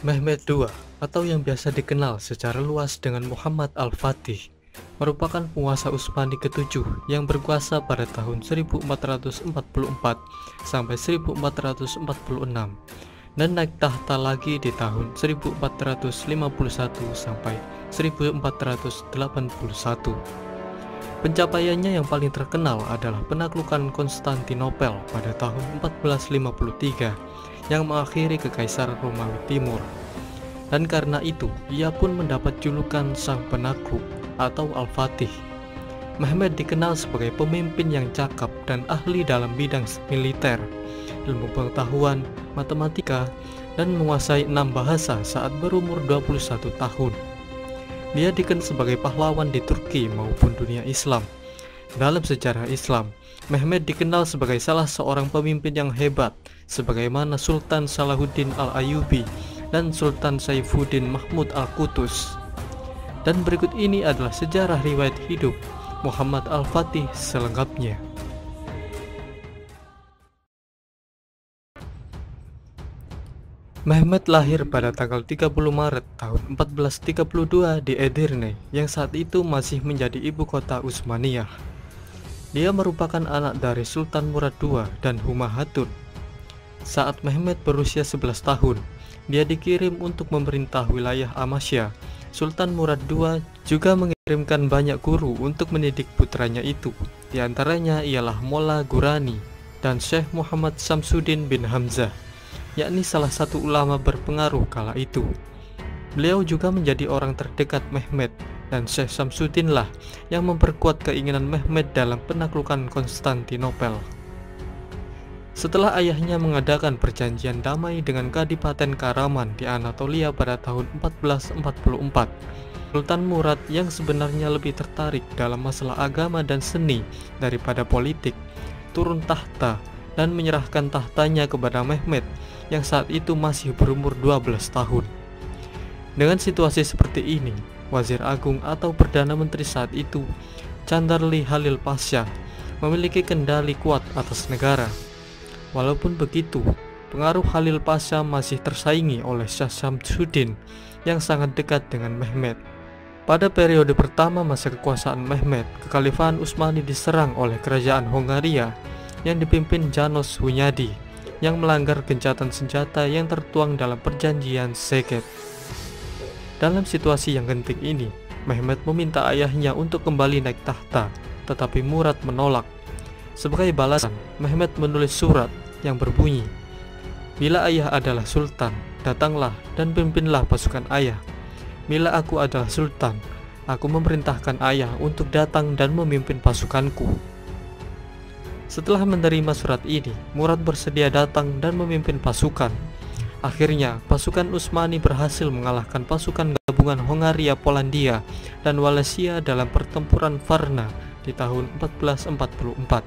Mehmed II, atau yang biasa dikenal secara luas dengan Muhammad Al-Fatih, merupakan penguasa Utsmani ketujuh yang berkuasa pada tahun 1444 sampai 1446 dan naik tahta lagi di tahun 1451 sampai 1481. Pencapaiannya yang paling terkenal adalah penaklukan Konstantinopel pada tahun 1453 yang mengakhiri Kekaisaran Romawi Timur. Dan karena itu, ia pun mendapat julukan Sang Penakluk atau Al-Fatih. Mehmed dikenal sebagai pemimpin yang cakap dan ahli dalam bidang militer, ilmu pengetahuan, matematika, dan menguasai 6 bahasa saat berumur 21 tahun. Dia dikenal sebagai pahlawan di Turki maupun dunia Islam. Dalam sejarah Islam, Mehmed dikenal sebagai salah seorang pemimpin yang hebat, sebagaimana Sultan Salahuddin Al-Ayyubi dan Sultan Saifuddin Mahmud Al-Qutus. Dan berikut ini adalah sejarah riwayat hidup Muhammad Al-Fatih selengkapnya. Mehmed lahir pada tanggal 30 Maret tahun 1432 di Edirne yang saat itu masih menjadi ibu kota Utsmaniyah. Dia merupakan anak dari Sultan Murad II dan Huma Hatun. Saat Mehmed berusia 11 tahun, dia dikirim untuk memerintah wilayah Amasya. Sultan Murad II juga mengirimkan banyak guru untuk mendidik putranya itu. Di antaranya ialah Molla Ghurani dan Syekh Muhammad Samsuddin bin Hamzah, yakni salah satu ulama berpengaruh kala itu. Beliau juga menjadi orang terdekat Mehmed, dan Syekh Samsuddin lah yang memperkuat keinginan Mehmed dalam penaklukan Konstantinopel. Setelah ayahnya mengadakan perjanjian damai dengan Kadipaten Karaman di Anatolia pada tahun 1444, Sultan Murad yang sebenarnya lebih tertarik dalam masalah agama dan seni daripada politik, turun tahta dan menyerahkan tahtanya kepada Mehmed yang saat itu masih berumur 12 tahun. Dengan situasi seperti ini, Wazir Agung atau Perdana Menteri saat itu, Chandarli Halil Pasha, memiliki kendali kuat atas negara. Walaupun begitu, pengaruh Halil Pasha masih tersaingi oleh Syekh Samsuddin yang sangat dekat dengan Mehmed. Pada periode pertama masa kekuasaan Mehmed, Kekhalifahan Utsmani diserang oleh kerajaan Hongaria yang dipimpin János Hunyadi yang melanggar gencatan senjata yang tertuang dalam perjanjian Szeged. Dalam situasi yang genting ini, Mehmed meminta ayahnya untuk kembali naik tahta, tetapi Murad menolak. Sebagai balasan, Mehmed menulis surat yang berbunyi, "Bila ayah adalah sultan, datanglah dan pimpinlah pasukan ayah. Bila aku adalah sultan, aku memerintahkan ayah untuk datang dan memimpin pasukanku." Setelah menerima surat ini, Murad bersedia datang dan memimpin pasukan. Akhirnya, pasukan Utsmani berhasil mengalahkan pasukan gabungan Hongaria, Polandia, dan Wallachia dalam pertempuran Varna di tahun 1444.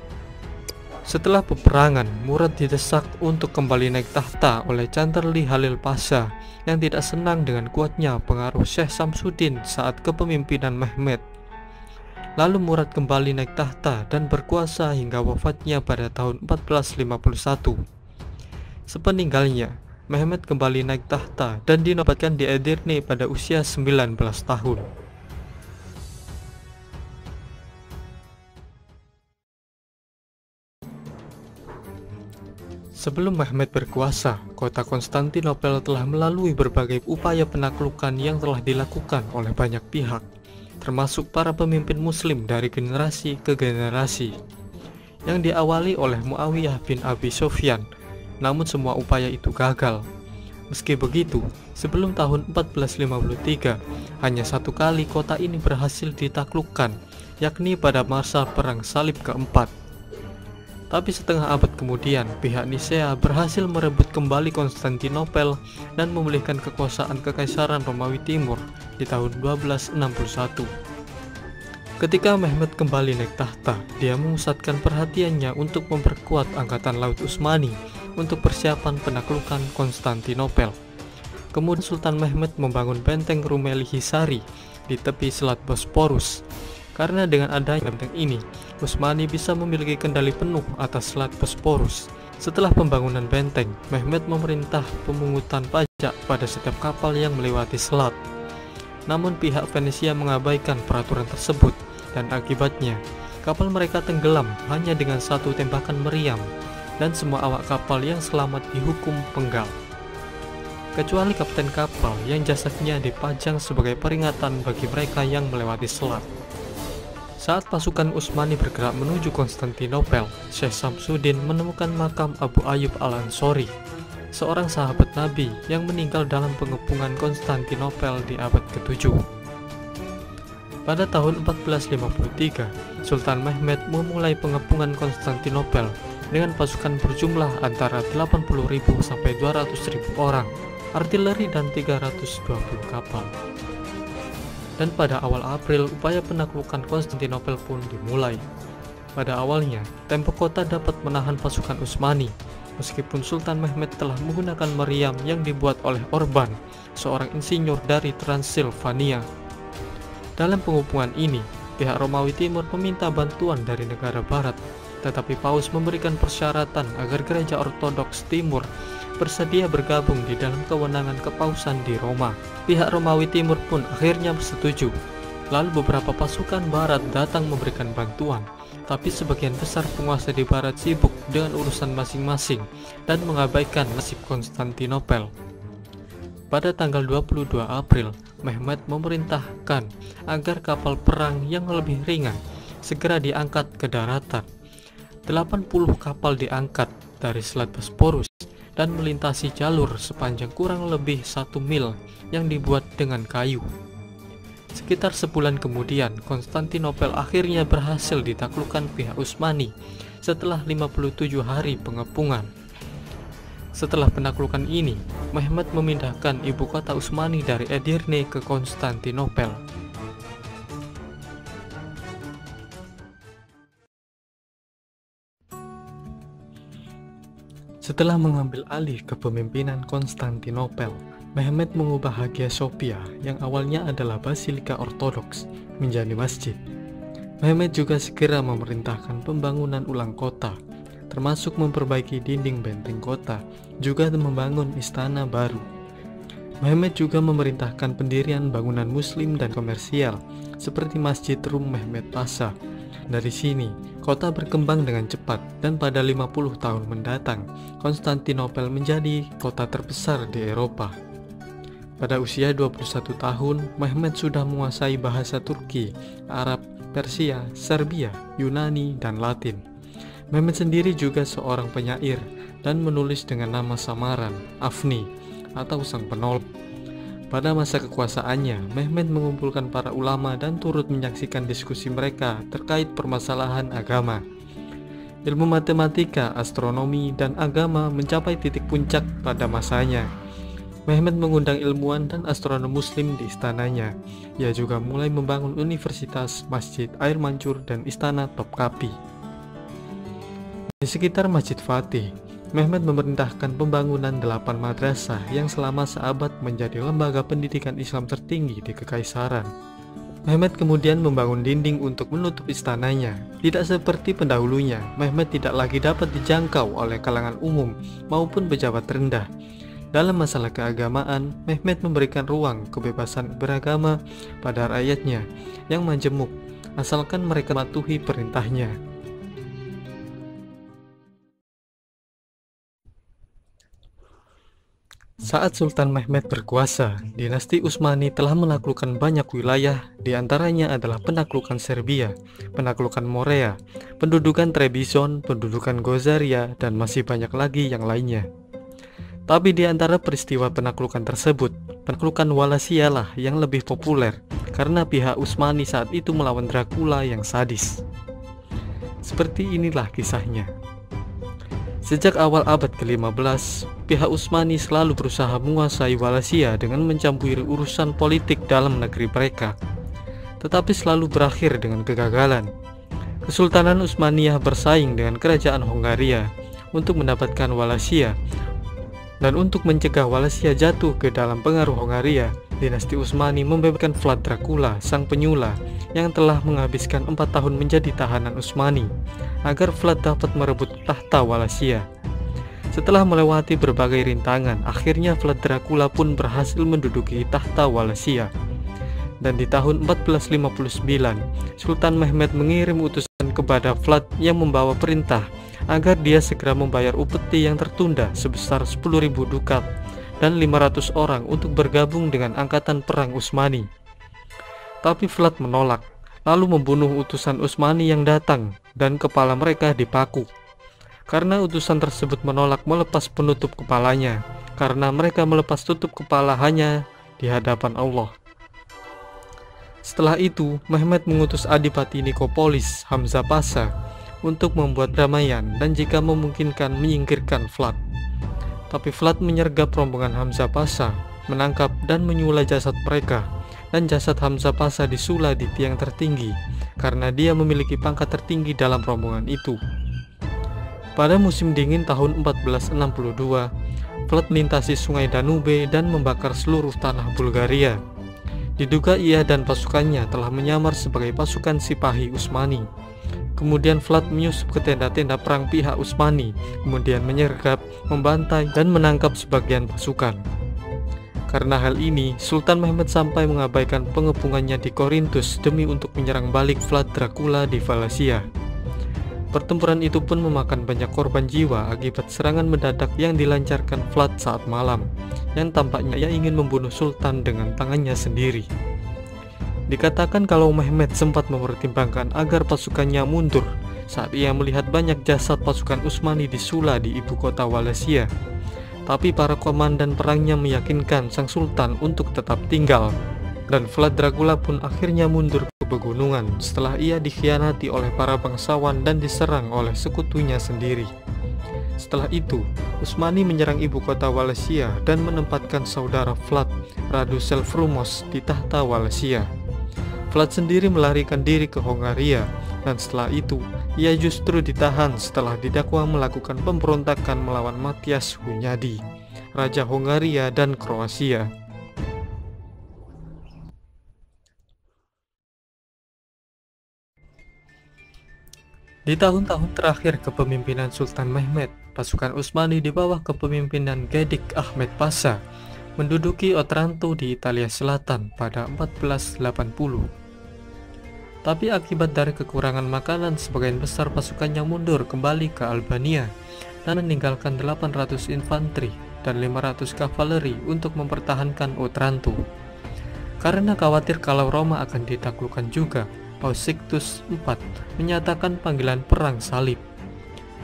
Setelah peperangan, Murad didesak untuk kembali naik tahta oleh Chandarli Halil Pasha yang tidak senang dengan kuatnya pengaruh Syekh Samsuddin saat kepemimpinan Mehmed. Lalu Murad kembali naik tahta dan berkuasa hingga wafatnya pada tahun 1451. Sepeninggalnya, Mehmed kembali naik tahta dan dinobatkan di Edirne pada usia 19 tahun. Sebelum Mehmed berkuasa, kota Konstantinopel telah melalui berbagai upaya penaklukan yang telah dilakukan oleh banyak pihak, termasuk para pemimpin muslim dari generasi ke generasi, yang diawali oleh Muawiyah bin Abi Sufyan. Namun semua upaya itu gagal. Meski begitu, sebelum tahun 1453, hanya satu kali kota ini berhasil ditaklukkan, yakni pada masa Perang Salib keempat. Tapi setengah abad kemudian, pihak Nisea berhasil merebut kembali Konstantinopel dan memulihkan kekuasaan Kekaisaran Romawi Timur di tahun 1261. Ketika Mehmed kembali naik tahta, dia memusatkan perhatiannya untuk memperkuat Angkatan Laut Utsmani untuk persiapan penaklukan Konstantinopel. Kemudian Sultan Mehmed membangun benteng Rumeli Hisari di tepi Selat Bosporus. Karena dengan adanya benteng ini, Utsmani bisa memiliki kendali penuh atas Selat Bosporus. Setelah pembangunan benteng, Mehmed memerintah pemungutan pajak pajak pada setiap kapal yang melewati selat. Namun pihak Venesia mengabaikan peraturan tersebut, dan akibatnya kapal mereka tenggelam hanya dengan satu tembakan meriam, dan semua awak kapal yang selamat dihukum penggal, kecuali kapten kapal yang jasadnya dipajang sebagai peringatan bagi mereka yang melewati selat. Saat pasukan Utsmani bergerak menuju Konstantinopel, Syekh Samsudin menemukan makam Abu Ayyub al-Ansori, seorang sahabat Nabi yang meninggal dalam pengepungan Konstantinopel di abad ke-7. Pada tahun 1453, Sultan Mehmed memulai pengepungan Konstantinopel dengan pasukan berjumlah antara 80.000 sampai 200.000 orang, artileri dan 320 kapal. Dan pada awal April, upaya penaklukan Konstantinopel pun dimulai. Pada awalnya, tembok kota dapat menahan pasukan Utsmani, meskipun Sultan Mehmed telah menggunakan meriam yang dibuat oleh Orban, seorang insinyur dari Transilvania. Dalam pengepungan ini, pihak Romawi Timur meminta bantuan dari negara barat, tetapi Paus memberikan persyaratan agar gereja Ortodoks Timur bersedia bergabung di dalam kewenangan kepausan di Roma. Pihak Romawi Timur pun akhirnya setuju. Lalu beberapa pasukan barat datang memberikan bantuan, tapi sebagian besar penguasa di barat sibuk dengan urusan masing-masing dan mengabaikan nasib Konstantinopel. Pada tanggal 22 April, Mehmed memerintahkan agar kapal perang yang lebih ringan segera diangkat ke daratan. 80 kapal diangkat dari Selat Bosporus dan melintasi jalur sepanjang kurang lebih 1 mil yang dibuat dengan kayu. Sekitar sebulan kemudian, Konstantinopel akhirnya berhasil ditaklukkan pihak Utsmani setelah 57 hari pengepungan. Setelah penaklukan ini, Mehmed memindahkan ibu kota Utsmani dari Edirne ke Konstantinopel. Setelah mengambil alih kepemimpinan Konstantinopel, Mehmed mengubah Hagia Sophia yang awalnya adalah basilika ortodoks menjadi masjid. Mehmed juga segera memerintahkan pembangunan ulang kota, termasuk memperbaiki dinding benteng kota, juga membangun istana baru. Mehmed juga memerintahkan pendirian bangunan muslim dan komersial, seperti Masjid Rum Mehmed Pasha. Dari sini, kota berkembang dengan cepat, dan pada 50 tahun mendatang, Konstantinopel menjadi kota terbesar di Eropa. Pada usia 21 tahun, Mehmed sudah menguasai bahasa Turki, Arab, Persia, Serbia, Yunani, dan Latin. Mehmed sendiri juga seorang penyair dan menulis dengan nama samaran, Afni, atau Sang Penolong. Pada masa kekuasaannya, Mehmed mengumpulkan para ulama dan turut menyaksikan diskusi mereka terkait permasalahan agama. Ilmu matematika, astronomi, dan agama mencapai titik puncak pada masanya. Mehmed mengundang ilmuwan dan astronom muslim di istananya. Ia juga mulai membangun universitas, masjid, air mancur, dan istana Topkapi. Di sekitar Masjid Fatih, Mehmed memerintahkan pembangunan 8 madrasah yang selama seabad menjadi lembaga pendidikan Islam tertinggi di Kekaisaran. Mehmed kemudian membangun dinding untuk menutup istananya. Tidak seperti pendahulunya, Mehmed tidak lagi dapat dijangkau oleh kalangan umum maupun pejabat rendah. Dalam masalah keagamaan, Mehmed memberikan ruang kebebasan beragama pada rakyatnya yang majemuk, asalkan mereka mematuhi perintahnya. Saat Sultan Mehmed berkuasa, dinasti Utsmani telah menaklukkan banyak wilayah, diantaranya adalah penaklukan Serbia, penaklukan Morea, pendudukan Trebizond, pendudukan Gozaria, dan masih banyak lagi yang lainnya. Tapi di antara peristiwa penaklukan tersebut, penaklukan Wallachia lah yang lebih populer, karena pihak Utsmani saat itu melawan Dracula yang sadis. Seperti inilah kisahnya. Sejak awal abad ke-15, pihak Utsmani selalu berusaha menguasai Wallachia dengan mencampuri urusan politik dalam negeri mereka, tetapi selalu berakhir dengan kegagalan. Kesultanan Utsmaniyah bersaing dengan kerajaan Hongaria untuk mendapatkan Wallachia, dan untuk mencegah Wallachia jatuh ke dalam pengaruh Hongaria, dinasti Utsmani membebaskan Vlad Dracula, sang penyula yang telah menghabiskan 4 tahun menjadi tahanan Utsmani, agar Vlad dapat merebut tahta Wallachia. Setelah melewati berbagai rintangan, akhirnya Vlad Dracula pun berhasil menduduki tahta Wallachia. Dan di tahun 1459, Sultan Mehmed mengirim utusan kepada Vlad yang membawa perintah agar dia segera membayar upeti yang tertunda sebesar 10.000 dukat dan 500 orang untuk bergabung dengan angkatan perang Utsmani. Tapi Vlad menolak, lalu membunuh utusan Utsmani yang datang dan kepala mereka dipaku. Karena utusan tersebut menolak melepas penutup kepalanya, karena mereka melepas tutup kepala hanya di hadapan Allah. Setelah itu, Mehmed mengutus Adipati Nikopolis, Hamzah Pasha, untuk membuat damaian dan jika memungkinkan menyingkirkan Vlad. Tapi Vlad menyergap rombongan Hamzah Pasha, menangkap dan menyulai jasad mereka, dan jasad Hamzah Pasha disula di tiang tertinggi karena dia memiliki pangkat tertinggi dalam rombongan itu. Pada musim dingin tahun 1462, Vlad melintasi sungai Danube dan membakar seluruh tanah Bulgaria. Diduga ia dan pasukannya telah menyamar sebagai pasukan Sipahi Utsmani. Kemudian Vlad menyusup ke tenda-tenda perang pihak Utsmani, kemudian menyergap, membantai, dan menangkap sebagian pasukan. Karena hal ini, Sultan Mehmed sampai mengabaikan pengepungannya di Korintus demi untuk menyerang balik Vlad Dracula di Wallachia. Pertempuran itu pun memakan banyak korban jiwa akibat serangan mendadak yang dilancarkan Vlad saat malam, yang tampaknya ia ingin membunuh Sultan dengan tangannya sendiri. Dikatakan kalau Mehmed sempat mempertimbangkan agar pasukannya mundur saat ia melihat banyak jasad pasukan Utsmani disula di ibu kota Wallachia. Tapi para komandan perangnya meyakinkan sang sultan untuk tetap tinggal, dan Vlad Dracula pun akhirnya mundur ke pegunungan setelah ia dikhianati oleh para bangsawan dan diserang oleh sekutunya sendiri. Setelah itu, Utsmani menyerang ibu kota Wallachia dan menempatkan saudara Vlad, Radu Selvrumos, di tahta Wallachia. Vlad sendiri melarikan diri ke Hongaria, dan setelah itu ia justru ditahan setelah didakwa melakukan pemberontakan melawan Matyas Hunyadi, Raja Hongaria dan Kroasia. Di tahun-tahun terakhir kepemimpinan Sultan Mehmed, pasukan Utsmani di bawah kepemimpinan Gedik Ahmed Pasha menduduki Otranto di Italia Selatan pada 1480. Tapi akibat dari kekurangan makanan, sebagian besar pasukannya mundur kembali ke Albania dan meninggalkan 800 infanteri dan 500 kavaleri untuk mempertahankan Otranto. Karena khawatir kalau Roma akan ditaklukkan juga, Paus Sixtus IV menyatakan panggilan perang salib.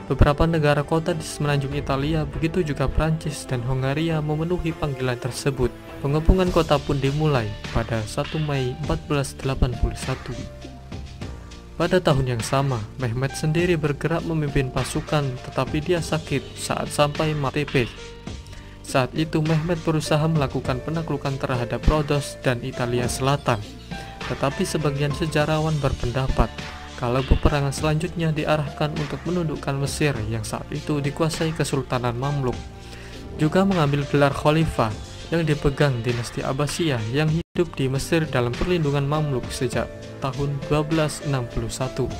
Beberapa negara kota di semenanjung Italia, begitu juga Prancis dan Hongaria memenuhi panggilan tersebut. Pengepungan kota pun dimulai pada 1 Mei 1481. Pada tahun yang sama, Mehmed sendiri bergerak memimpin pasukan, tetapi dia sakit saat sampai Matepe. Saat itu Mehmed berusaha melakukan penaklukan terhadap Rhodos dan Italia Selatan. Tetapi sebagian sejarawan berpendapat kalau peperangan selanjutnya diarahkan untuk menundukkan Mesir yang saat itu dikuasai Kesultanan Mamluk, juga mengambil gelar khalifah yang dipegang dinasti Abbasiyah yang hidup di Mesir dalam perlindungan Mamluk sejak tahun 1261.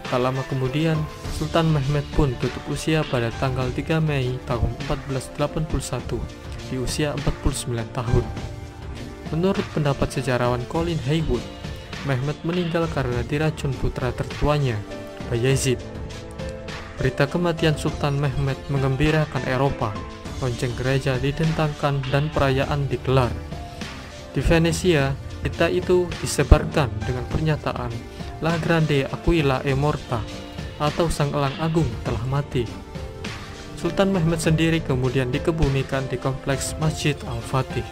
Tak lama kemudian, Sultan Mehmed pun tutup usia pada tanggal 3 Mei tahun 1481 di usia 49 tahun. Menurut pendapat sejarawan Colin Haywood, Mehmed meninggal karena diracun putra tertuanya, Bayezid. Berita kematian Sultan Mehmed menggembirakan Eropa. Lonceng gereja didentangkan dan perayaan digelar. Di Venesia, berita itu disebarkan dengan pernyataan La Grande Aquila è morta, atau Sang Elang Agung telah mati. Sultan Mehmed sendiri kemudian dikebumikan di kompleks Masjid Al-Fatih.